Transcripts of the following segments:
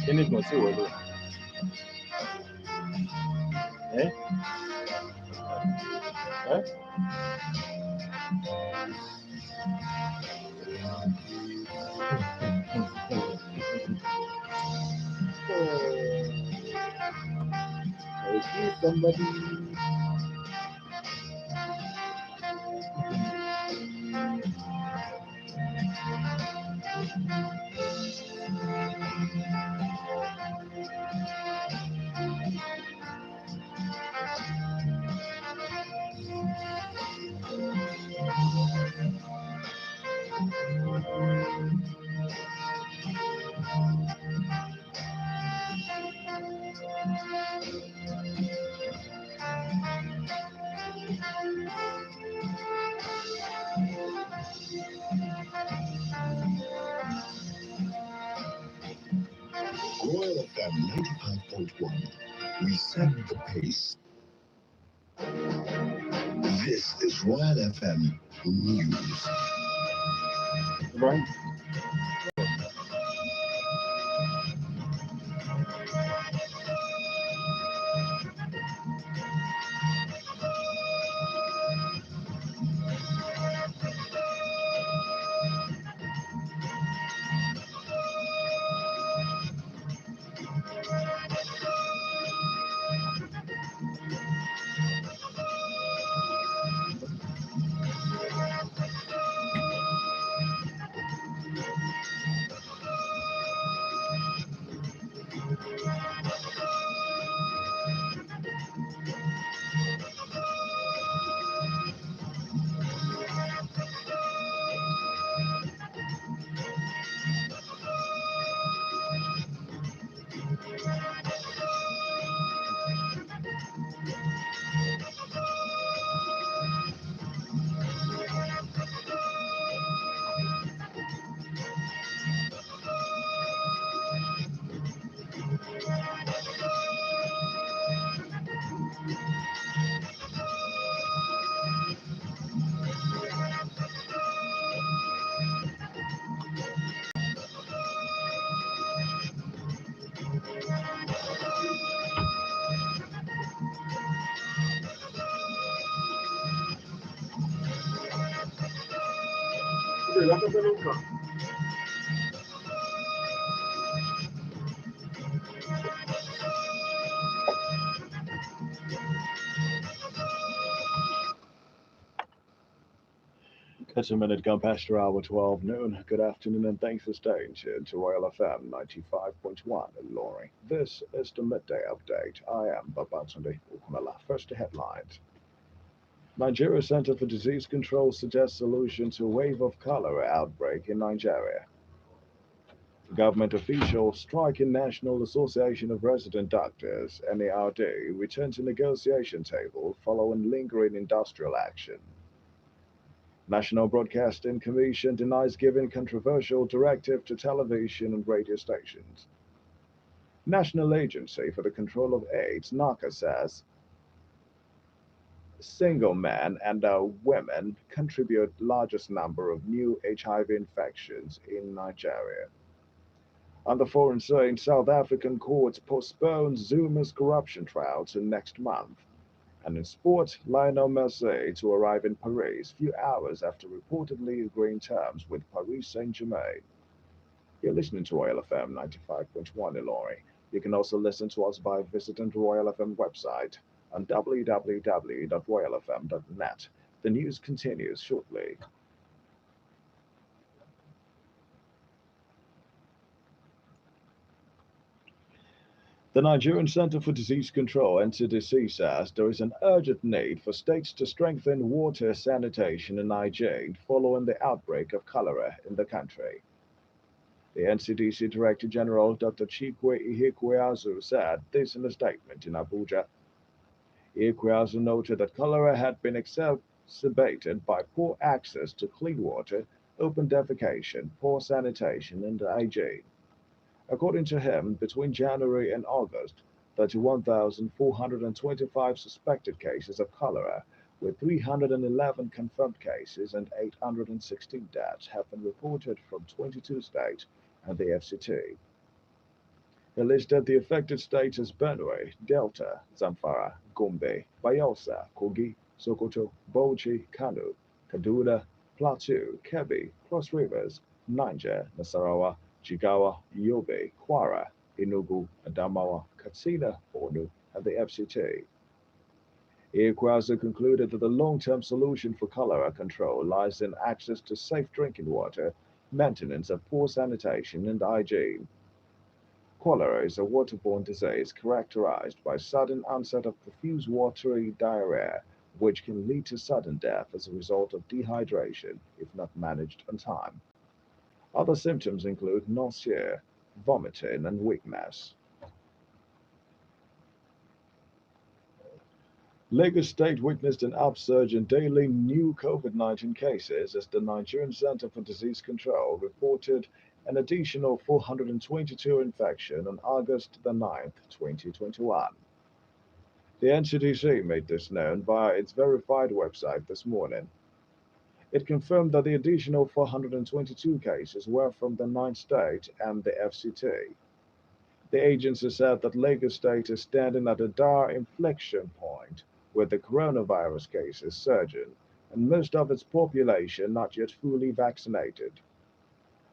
Ini kunci walu. Eh? Eh? I see somebody. Royal FM 95.1. We set the pace. This is Royal FM News. Right? It's a minute gone past your hour 12 noon. Good afternoon and thanks for staying tuned to Royal FM 95.1 in Loring. This is the midday update. I am Babatunde Ukumala. First, the headlines. Nigeria Center for Disease Control suggests solution to wave of cholera outbreak in Nigeria. Government officials striking National Association of Resident Doctors (NARD) return to negotiation table following lingering industrial action. National Broadcasting Commission denies giving controversial directive to television and radio stations. National Agency for the Control of AIDS (NACA) says single men and women contribute largest number of new HIV infections in Nigeria. On the foreign scene, South African courts postpone Zuma's corruption trial to next month. And in sport, Lionel Messi to arrive in Paris few hours after reportedly agreeing terms with Paris Saint-Germain. You're listening to Royal FM 95.1 Ilori. You can also listen to us by visiting the Royal FM website on www.royalfm.net. The news continues shortly. The Nigerian Center for Disease Control (NCDC) says there is an urgent need for states to strengthen water sanitation and hygiene following the outbreak of cholera in the country. The NCDC Director General Dr. Chikwe Ihekweazu said this in a statement in Abuja. Ihekweazu noted that cholera had been exacerbated by poor access to clean water, open defecation, poor sanitation, and hygiene. According to him, between January and August, 31,425 suspected cases of cholera, with 311 confirmed cases and 816 deaths have been reported from 22 states and the FCT. He listed the affected states as Benue, Delta, Zamfara, Gombe, Bayelsa, Kogi, Sokoto, Bauchi, Kano, Kaduna, Plateau, Kebbi, Cross Rivers, Niger, Nasarawa, Jigawa, Yobe, Kwara, Enugu, Adamawa, Katsina, Borno, and the FCT. Ikwasa concluded that the long-term solution for cholera control lies in access to safe drinking water, maintenance of poor sanitation and hygiene. Cholera is a waterborne disease characterized by sudden onset of profuse watery diarrhea, which can lead to sudden death as a result of dehydration if not managed on time. Other symptoms include nausea, vomiting, and weakness. Lagos State witnessed an upsurge in daily new COVID-19 cases as the Nigerian Center for Disease Control reported an additional 422 infections on August the 9th, 2021. The NCDC made this known via its verified website this morning. It confirmed that the additional 422 cases were from the ninth state and the FCT. The agency said that Lagos State is standing at a dire inflection point with the coronavirus cases surging and most of its population not yet fully vaccinated.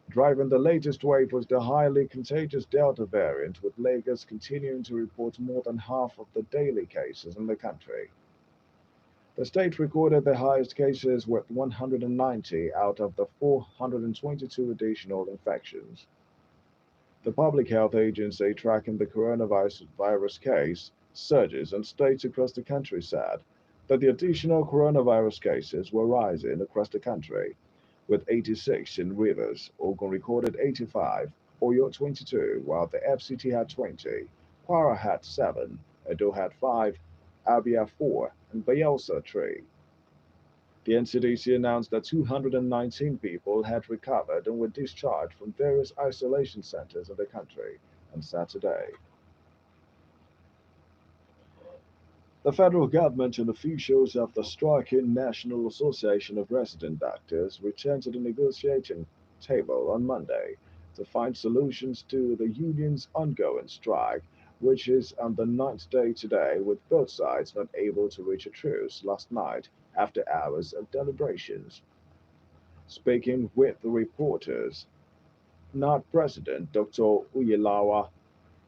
Driving the latest wave was the highly contagious Delta variant, with Lagos continuing to report more than half of the daily cases in the country. The state recorded the highest cases with 190 out of the 422 additional infections. The Public Health Agency tracking the coronavirus case surges in states across the country said that the additional coronavirus cases were rising across the country, with 86 in Rivers. Ogun recorded 85, Oyo 22, while the FCT had 20, Kwara had 7, Edo had 5, Abia 4, and Bayelsa 3. The NCDC announced that 219 people had recovered and were discharged from various isolation centers in the country on Saturday. The federal government and officials of the striking National Association of Resident Doctors returned to the negotiating table on Monday to find solutions to the union's ongoing strike, which is on the ninth day today, with both sides not able to reach a truce last night after hours of deliberations. Speaking with the reporters, NARD President Dr. Uyelawa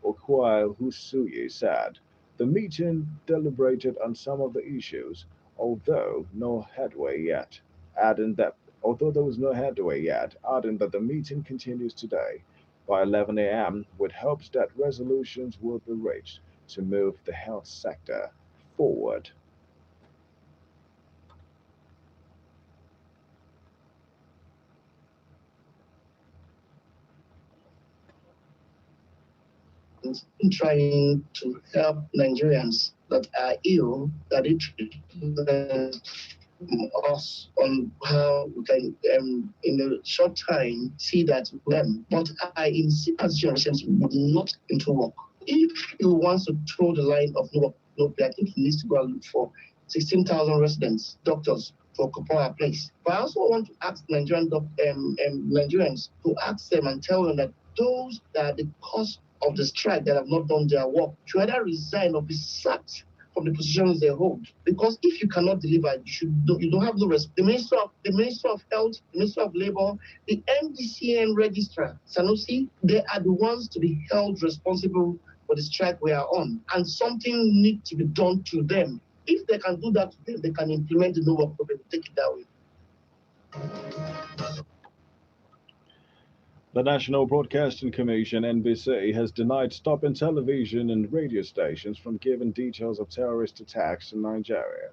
Okwai-Husuyi said the meeting deliberated on some of the issues, although no headway yet, adding that although there was no headway yet, adding that the meeting continues today by 11 a.m. with hopes that resolutions will be reached to move the health sector forward. Trying to help Nigerians that are ill, that it us on how we can, in a short time, see that them. But I insist as generations would not into work. If he wants to throw the line of no work, no pay, I think he needs to go and look for 16,000 residents, doctors, to occupy our place. But I also want to ask Nigerians to ask them and tell them that those that are the cause of the strike that have not done their work should either resign or be sacked from the positions they hold. Because if you cannot deliver, you don't have no respect. The Minister of Health, the Minister of Labor, the MDCN registrar, Sanusi, they are the ones to be held responsible for the strike we are on. And something needs to be done to them. If they can do that to them, they can implement the no work program, take it that way. The National Broadcasting Commission (NBC) has denied stopping television and radio stations from giving details of terrorist attacks in Nigeria.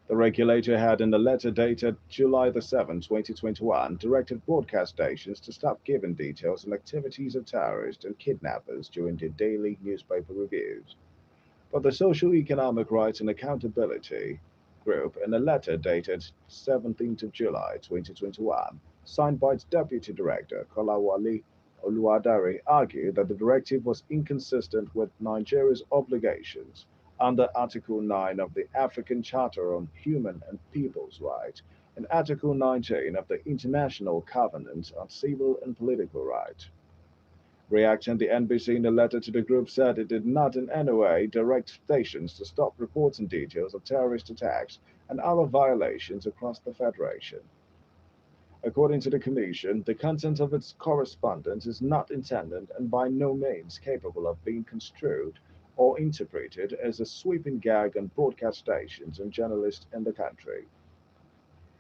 The regulator had, in a letter dated July the 7th, 2021, directed broadcast stations to stop giving details on activities of terrorists and kidnappers during their daily newspaper reviews. But the Social Economic Rights and Accountability Group, in a letter dated 17th of July 2021, signed by its Deputy Director, Kolawole Oluwadare argued that the directive was inconsistent with Nigeria's obligations under Article 9 of the African Charter on Human and People's Rights and Article 19 of the International Covenant on Civil and Political Rights. Reacting, the NBC in a letter to the group said it did not in any way direct stations to stop reporting details of terrorist attacks and other violations across the Federation. According to the Commission, the content of its correspondence is not intended and by no means capable of being construed or interpreted as a sweeping gag on broadcast stations and journalists in the country.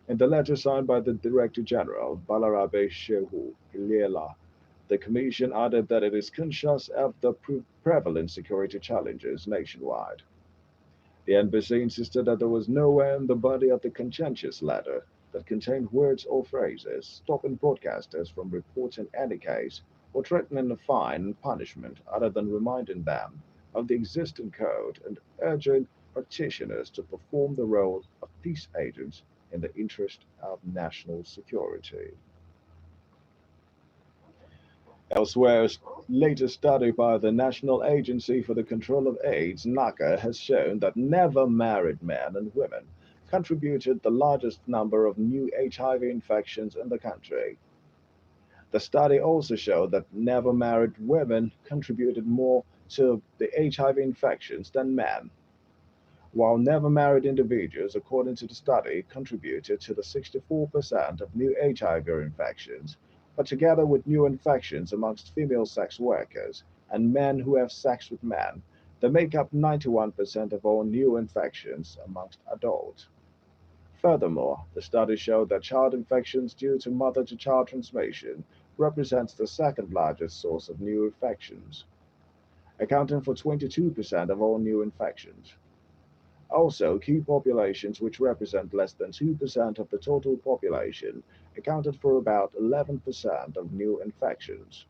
In the letter signed by the Director General, Balarabe Shehu Ilela, the Commission added that it is conscious of the prevalent security challenges nationwide. The NBC insisted that there was nowhere in the body of the conscientious letter that contained words or phrases stopping broadcasters from reporting any case or threatening a fine and punishment other than reminding them of the existing code and urging practitioners to perform the role of peace agents in the interest of national security. Elsewhere, a latest study by the National Agency for the Control of AIDS, NACA, has shown that never married men and women contributed the largest number of new HIV infections in the country. The study also showed that never married women contributed more to the HIV infections than men, while never married individuals, according to the study, contributed to the 64% of new HIV infections, but together with new infections amongst female sex workers and men who have sex with men, they make up 91% of all new infections amongst adults. Furthermore, the study showed that child infections due to mother to child transmission represents the second largest source of new infections, accounting for 22% of all new infections. Also, key populations, which represent less than 2% of the total population, accounted for about 11% of new infections.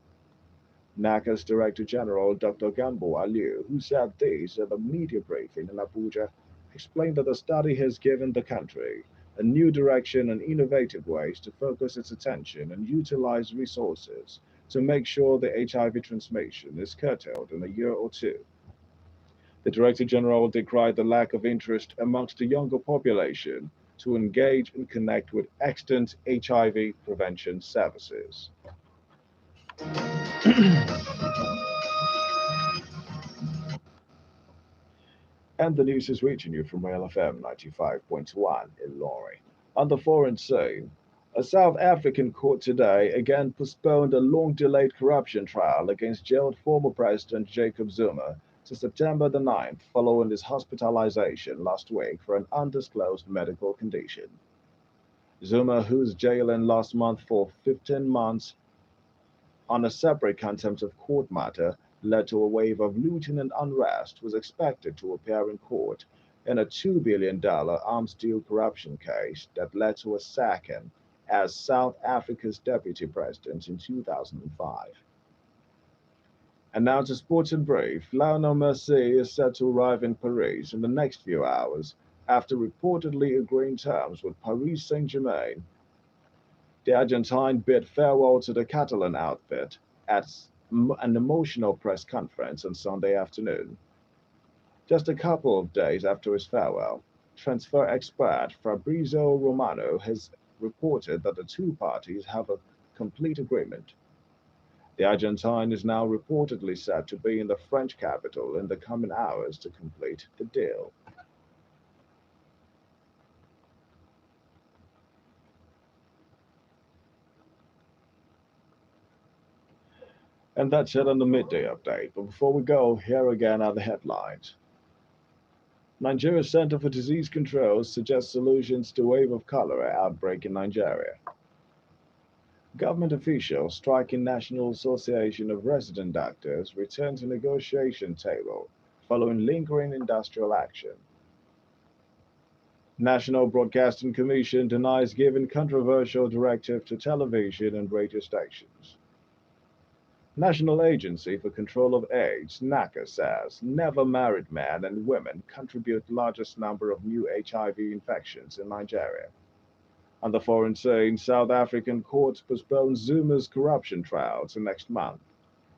NACA's Director General Dr. Gambo Aliu, who said this at a media briefing in Abuja, explained that the study has given the country a new direction and innovative ways to focus its attention and utilize resources to make sure the HIV transmission is curtailed in a year or two. The Director General decried the lack of interest amongst the younger population to engage and connect with extant HIV prevention services. And the news is reaching you from Rail FM 95.1 in Lorry. On the foreign scene, a South African court today again postponed a long delayed corruption trial against jailed former President Jacob Zuma to September the 9th following his hospitalization last week for an undisclosed medical condition. Zuma, whose jailing last month for 15 months on a separate contempt of court matter led to a wave of looting and unrest, was expected to appear in court in a $2 billion arms deal corruption case that led to a sacking as South Africa's deputy president in 2005. And now to sports and brief. Lionel Messi is set to arrive in Paris in the next few hours after reportedly agreeing terms with Paris Saint-Germain. The Argentine bid farewell to the Catalan outfit at an emotional press conference on Sunday afternoon. Just a couple of days after his farewell, transfer expert Fabrizio Romano has reported that the two parties have a complete agreement. The Argentine is now reportedly set to be in the French capital in the coming hours to complete the deal. And that's it on the midday update. But before we go, here again are the headlines. Nigeria's Center for Disease Control suggests solutions to wave of cholera outbreak in Nigeria. Government officials striking National Association of Resident Doctors return to negotiation table following lingering industrial action. National Broadcasting Commission denies giving controversial directive to television and radio stations. National Agency for Control of AIDS, NACA, says never married men and women contribute largest number of new HIV infections in Nigeria. On the foreign scene, South African courts postpone Zuma's corruption trial to next month.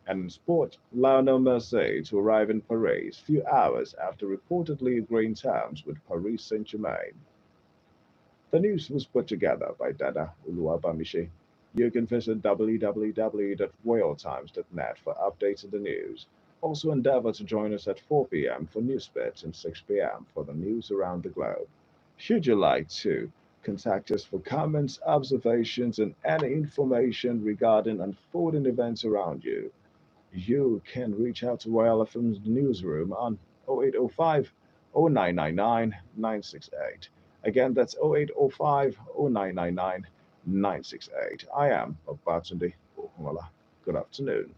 And in sport, Lionel Messi to arrive in Paris few hours after reportedly agreeing terms with Paris Saint-Germain. The news was put together by Dada Uluwabamishi. You can visit www.royaltimes.net for updates of the news. Also endeavor to join us at 4 p.m. for news bits and 6 p.m. for the news around the globe. Should you like to contact us for comments, observations, and any information regarding unfolding events around you, you can reach out to Royal FM's newsroom on 0805 0999 968. Again, that's 0805 0999 968. I am Babatunde Okumala. Good afternoon.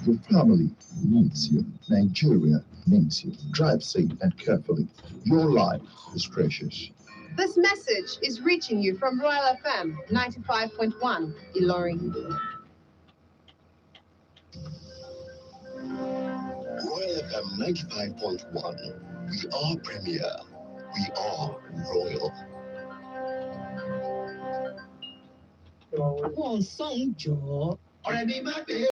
Your family needs you. Nigeria needs you. Drive safe and carefully. Your life is precious. This message is reaching you from Royal FM 95.1 Ilorin. Royal FM 95.1. We are premier. We are royal. Wọ́n sàn jọ. Ọ̀rẹ́ mi má gbé